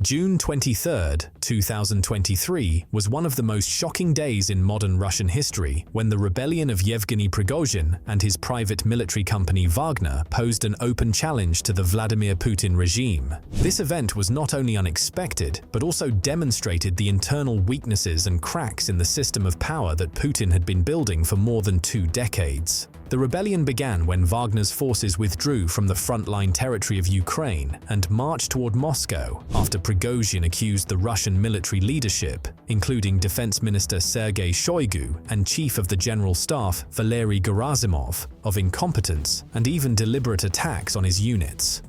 June 23, 2023 was one of the most shocking days in modern Russian history when the rebellion of Yevgeny Prigozhin and his private military company Wagner posed an open challenge to the Vladimir Putin regime. This event was not only unexpected, but also demonstrated the internal weaknesses and cracks in the system of power that Putin had been building for more than 2 decades. The rebellion began when Wagner's forces withdrew from the frontline territory of Ukraine and marched toward Moscow after Prigozhin accused the Russian military leadership, including Defense Minister Sergei Shoigu and Chief of the General Staff Valery Gerasimov, of incompetence and even deliberate attacks on his units.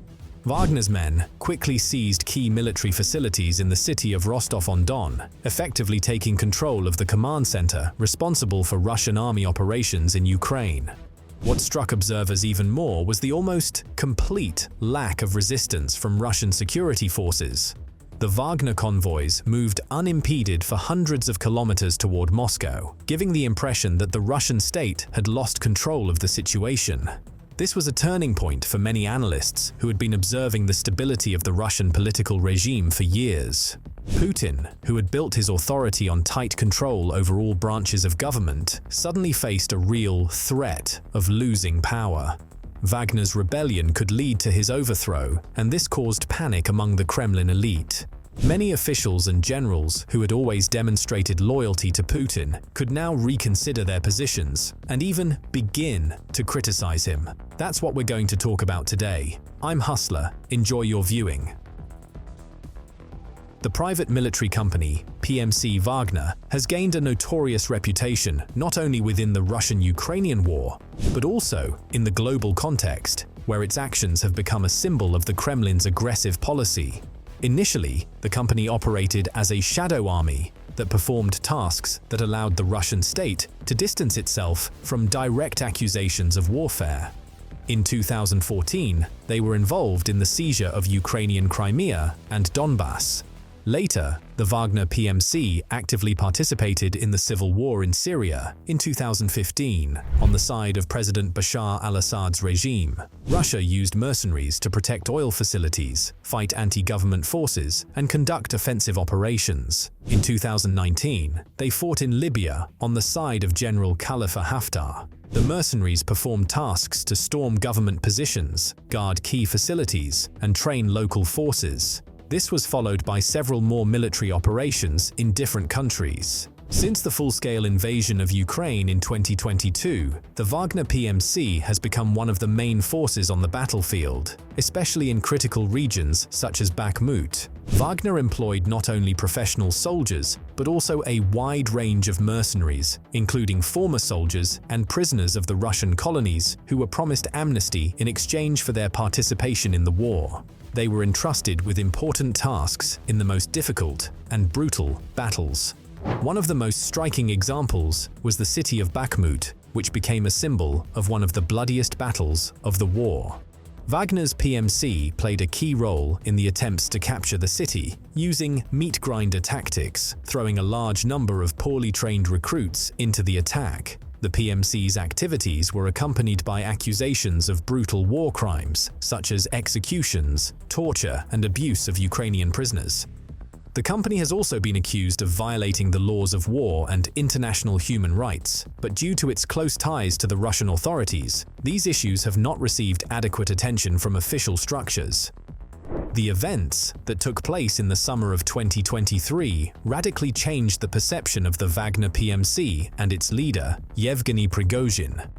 Wagner's men quickly seized key military facilities in the city of Rostov-on-Don, effectively taking control of the command center responsible for Russian army operations in Ukraine. What struck observers even more was the almost complete lack of resistance from Russian security forces. The Wagner convoys moved unimpeded for hundreds of kilometers toward Moscow, giving the impression that the Russian state had lost control of the situation. This was a turning point for many analysts who had been observing the stability of the Russian political regime for years. Putin, who had built his authority on tight control over all branches of government, suddenly faced a real threat of losing power. Wagner's rebellion could lead to his overthrow, and this caused panic among the Kremlin elite. Many officials and generals who had always demonstrated loyalty to Putin could now reconsider their positions and even begin to criticize him. That's what we're going to talk about today. I'm Hustler. Enjoy your viewing. The private military company, PMC Wagner, has gained a notorious reputation not only within the Russian-Ukrainian war, but also in the global context, where its actions have become a symbol of the Kremlin's aggressive policy. Initially, the company operated as a shadow army that performed tasks that allowed the Russian state to distance itself from direct accusations of warfare. In 2014, they were involved in the seizure of Ukrainian Crimea and Donbass. Later, the Wagner PMC actively participated in the civil war in Syria in 2015 on the side of President Bashar al-Assad's regime. Russia used mercenaries to protect oil facilities, fight anti-government forces, and conduct offensive operations. In 2019, they fought in Libya on the side of General Khalifa Haftar. The mercenaries performed tasks to storm government positions, guard key facilities, and train local forces. This was followed by several more military operations in different countries. Since the full-scale invasion of Ukraine in 2022, the Wagner PMC has become one of the main forces on the battlefield, especially in critical regions such as Bakhmut. Wagner employed not only professional soldiers, but also a wide range of mercenaries, including former soldiers and prisoners of the Russian colonies who were promised amnesty in exchange for their participation in the war. They were entrusted with important tasks in the most difficult and brutal battles. One of the most striking examples was the city of Bakhmut, which became a symbol of one of the bloodiest battles of the war. Wagner's PMC played a key role in the attempts to capture the city, using meat grinder tactics, throwing a large number of poorly trained recruits into the attack. The PMC's activities were accompanied by accusations of brutal war crimes, such as executions, torture, and abuse of Ukrainian prisoners. The company has also been accused of violating the laws of war and international human rights, but due to its close ties to the Russian authorities, these issues have not received adequate attention from official structures. The events that took place in the summer of 2023 radically changed the perception of the Wagner PMC and its leader, Yevgeny Prigozhin.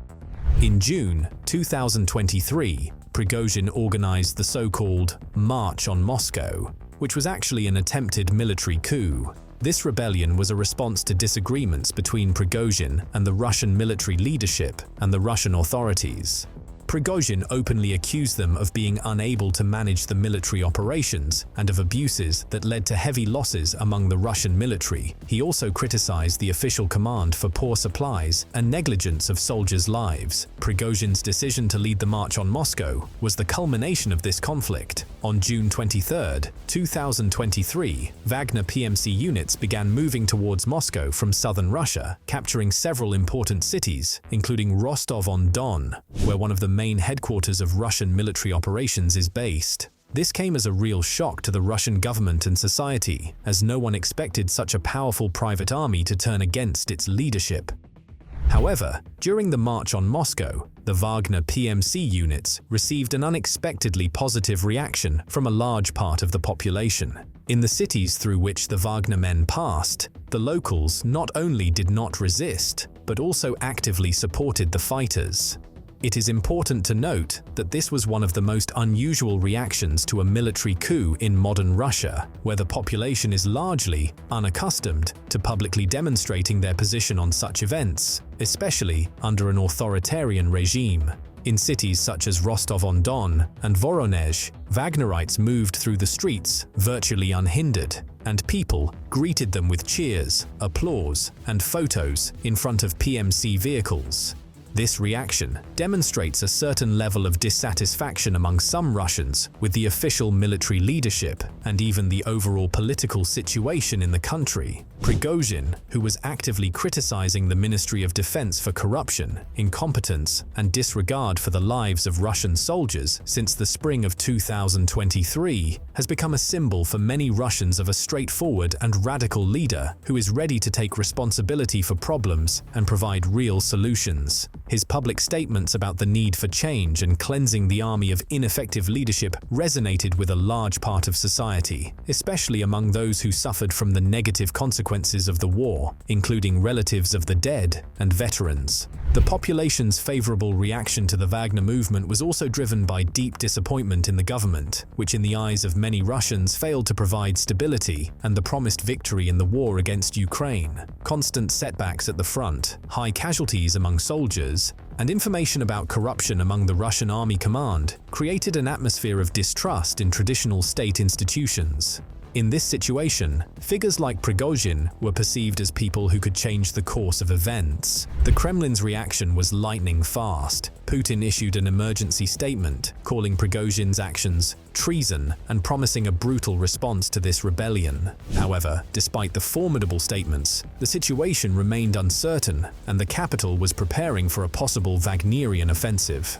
In June 2023, Prigozhin organized the so-called March on Moscow, which was actually an attempted military coup. This rebellion was a response to disagreements between Prigozhin and the Russian military leadership and the Russian authorities. Prigozhin openly accused them of being unable to manage the military operations and of abuses that led to heavy losses among the Russian military. He also criticized the official command for poor supplies and negligence of soldiers' lives. Prigozhin's decision to lead the march on Moscow was the culmination of this conflict. On June 23, 2023, Wagner PMC units began moving towards Moscow from southern Russia, capturing several important cities, including Rostov-on-Don, where one of the main headquarters of Russian military operations is based. This came as a real shock to the Russian government and society, as no one expected such a powerful private army to turn against its leadership. However, during the march on Moscow, the Wagner PMC units received an unexpectedly positive reaction from a large part of the population. In the cities through which the Wagner men passed, the locals not only did not resist, but also actively supported the fighters. It is important to note that this was one of the most unusual reactions to a military coup in modern Russia, where the population is largely unaccustomed to publicly demonstrating their position on such events, especially under an authoritarian regime. In cities such as Rostov-on-Don and Voronezh, Wagnerites moved through the streets virtually unhindered, and people greeted them with cheers, applause, and photos in front of PMC vehicles. This reaction demonstrates a certain level of dissatisfaction among some Russians with the official military leadership and even the overall political situation in the country. Prigozhin, who was actively criticizing the Ministry of Defense for corruption, incompetence, and disregard for the lives of Russian soldiers since the spring of 2023, has become a symbol for many Russians of a straightforward and radical leader who is ready to take responsibility for problems and provide real solutions. His public statements about the need for change and cleansing the army of ineffective leadership resonated with a large part of society, especially among those who suffered from the negative consequences of the war, including relatives of the dead and veterans. The population's favorable reaction to the Wagner movement was also driven by deep disappointment in the government, which in the eyes of many Russians failed to provide stability and the promised victory in the war against Ukraine. Constant setbacks at the front, high casualties among soldiers, and information about corruption among the Russian army command created an atmosphere of distrust in traditional state institutions. In this situation, figures like Prigozhin were perceived as people who could change the course of events. The Kremlin's reaction was lightning fast. Putin issued an emergency statement, calling Prigozhin's actions treason and promising a brutal response to this rebellion. However, despite the formidable statements, the situation remained uncertain and the capital was preparing for a possible Wagnerian offensive.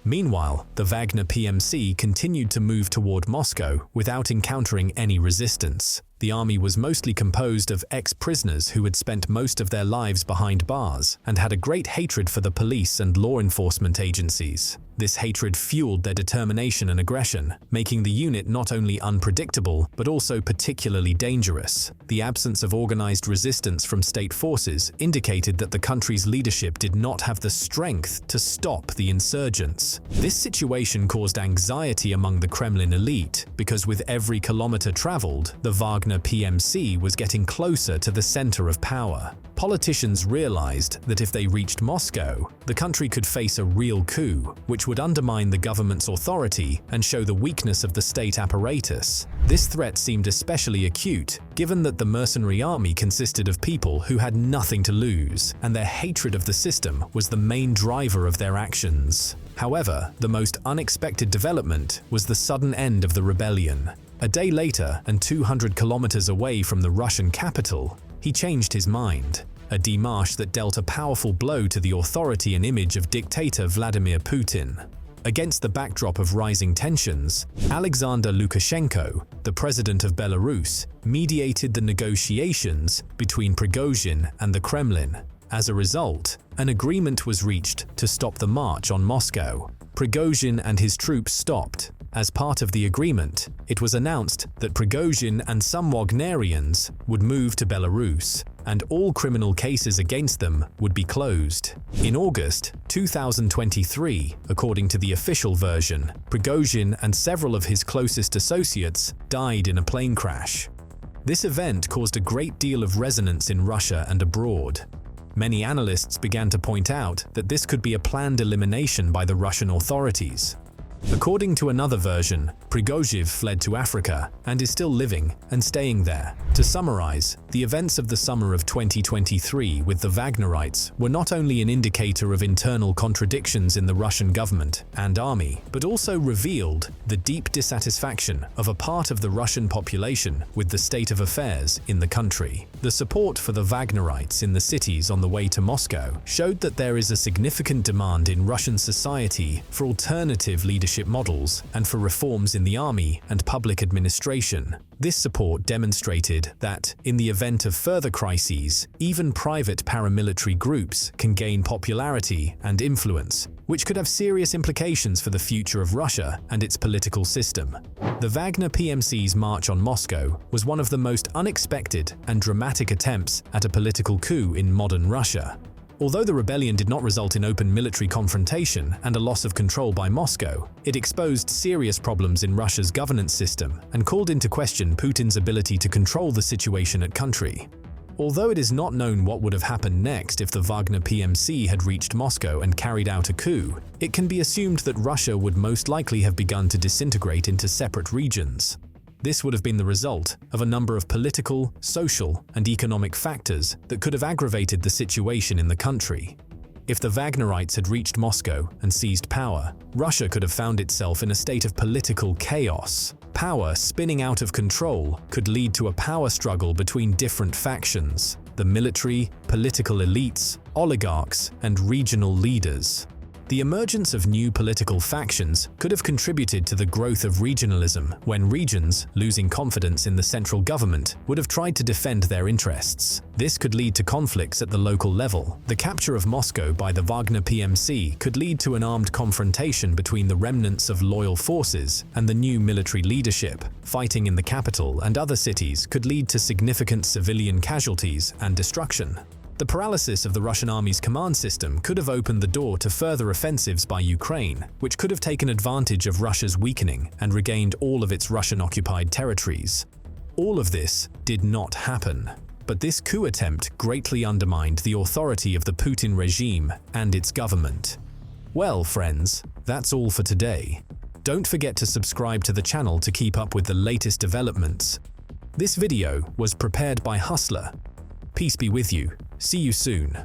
Meanwhile, the Wagner PMC continued to move toward Moscow without encountering any resistance. The army was mostly composed of ex-prisoners who had spent most of their lives behind bars and had a great hatred for the police and law enforcement agencies. This hatred fueled their determination and aggression, making the unit not only unpredictable but also particularly dangerous. The absence of organized resistance from state forces indicated that the country's leadership did not have the strength to stop the insurgents. This situation caused anxiety among the Kremlin elite because with every kilometer traveled, the Wagner PMC was getting closer to the center of power. Politicians realized that if they reached Moscow, the country could face a real coup, which would undermine the government's authority and show the weakness of the state apparatus. This threat seemed especially acute, given that the mercenary army consisted of people who had nothing to lose, and their hatred of the system was the main driver of their actions. However, the most unexpected development was the sudden end of the rebellion. A day later, and 200 kilometers away from the Russian capital, he changed his mind, a démarche that dealt a powerful blow to the authority and image of dictator Vladimir Putin. Against the backdrop of rising tensions, Alexander Lukashenko, the president of Belarus, mediated the negotiations between Prigozhin and the Kremlin. As a result, an agreement was reached to stop the march on Moscow. Prigozhin and his troops stopped. As part of the agreement, it was announced that Prigozhin and some Wagnerians would move to Belarus, and all criminal cases against them would be closed. In August 2023, according to the official version, Prigozhin and several of his closest associates died in a plane crash. This event caused a great deal of resonance in Russia and abroad. Many analysts began to point out that this could be a planned elimination by the Russian authorities. According to another version, Prigozhin fled to Africa and is still living and staying there. To summarize, the events of the summer of 2023 with the Wagnerites were not only an indicator of internal contradictions in the Russian government and army, but also revealed the deep dissatisfaction of a part of the Russian population with the state of affairs in the country. The support for the Wagnerites in the cities on the way to Moscow showed that there is a significant demand in Russian society for alternative leadership models and for reforms in the army and public administration. This support demonstrated that, in the event of further crises, even private paramilitary groups can gain popularity and influence, which could have serious implications for the future of Russia and its political system. The Wagner PMC's march on Moscow was one of the most unexpected and dramatic attempts at a political coup in modern Russia. Although the rebellion did not result in open military confrontation and a loss of control by Moscow, it exposed serious problems in Russia's governance system and called into question Putin's ability to control the situation at country. Although it is not known what would have happened next if the Wagner PMC had reached Moscow and carried out a coup, it can be assumed that Russia would most likely have begun to disintegrate into separate regions. This would have been the result of a number of political, social, and economic factors that could have aggravated the situation in the country. If the Wagnerites had reached Moscow and seized power, Russia could have found itself in a state of political chaos. Power spinning out of control could lead to a power struggle between different factions: the military, political elites, oligarchs, and regional leaders. The emergence of new political factions could have contributed to the growth of regionalism when regions, losing confidence in the central government, would have tried to defend their interests. This could lead to conflicts at the local level. The capture of Moscow by the Wagner PMC could lead to an armed confrontation between the remnants of loyal forces and the new military leadership. Fighting in the capital and other cities could lead to significant civilian casualties and destruction. The paralysis of the Russian army's command system could have opened the door to further offensives by Ukraine, which could have taken advantage of Russia's weakening and regained all of its Russian-occupied territories. All of this did not happen, but this coup attempt greatly undermined the authority of the Putin regime and its government. Well, friends, that's all for today. Don't forget to subscribe to the channel to keep up with the latest developments. This video was prepared by Hustler. Peace be with you. See you soon.